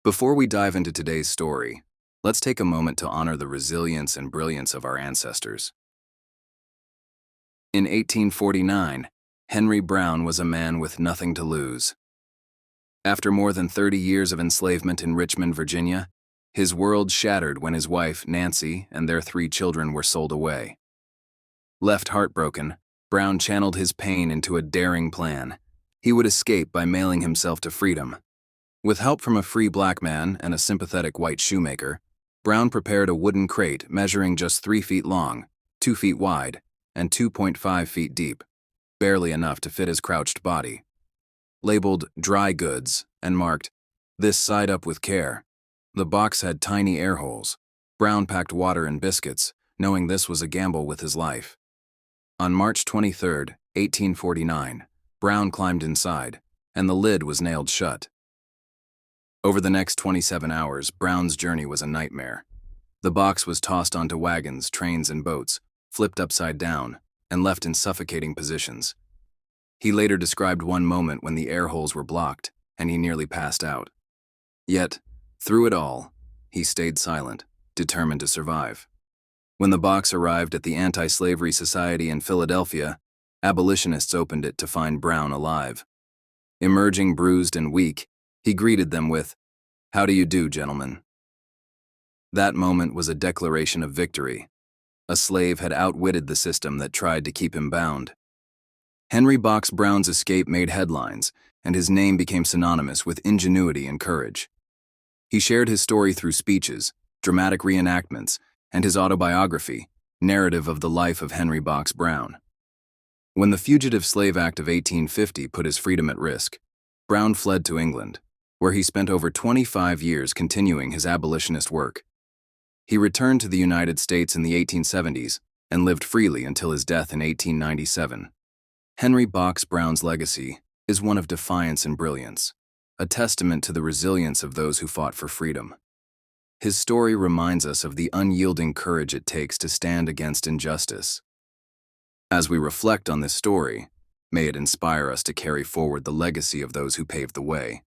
Before we dive into today's story, let's take a moment to honor the resilience and brilliance of our ancestors. In 1849, Henry Brown was a man with nothing to lose. After more than 30 years of enslavement in Richmond, Virginia, his world shattered when his wife, Nancy, and their 3 children were sold away. Left heartbroken, Brown channeled his pain into a daring plan. He would escape by mailing himself to freedom. With help from a free black man and a sympathetic white shoemaker, Brown prepared a wooden crate measuring just 3 feet long, 2 feet wide, and 2.5 feet deep, barely enough to fit his crouched body. Labeled dry goods and marked, "This side up with care," the box had tiny air holes. Brown packed water and biscuits, knowing this was a gamble with his life. On March 23, 1849, Brown climbed inside, and the lid was nailed shut. Over the next 27 hours, Brown's journey was a nightmare. The box was tossed onto wagons, trains, and boats, flipped upside down, and left in suffocating positions. He later described one moment when the air holes were blocked, and he nearly passed out. Yet, through it all, he stayed silent, determined to survive. When the box arrived at the Anti-Slavery Society in Philadelphia, abolitionists opened it to find Brown alive. Emerging bruised and weak, he greeted them with, "How do you do, gentlemen?" That moment was a declaration of victory. A slave had outwitted the system that tried to keep him bound. Henry Box Brown's escape made headlines, and his name became synonymous with ingenuity and courage. He shared his story through speeches, dramatic reenactments, and his autobiography, Narrative of the Life of Henry Box Brown. When the Fugitive Slave Act of 1850 put his freedom at risk, Brown fled to England, where he spent over 25 years continuing his abolitionist work. He returned to the United States in the 1870s and lived freely until his death in 1897. Henry Box Brown's legacy is one of defiance and brilliance, a testament to the resilience of those who fought for freedom. His story reminds us of the unyielding courage it takes to stand against injustice. As we reflect on this story, may it inspire us to carry forward the legacy of those who paved the way.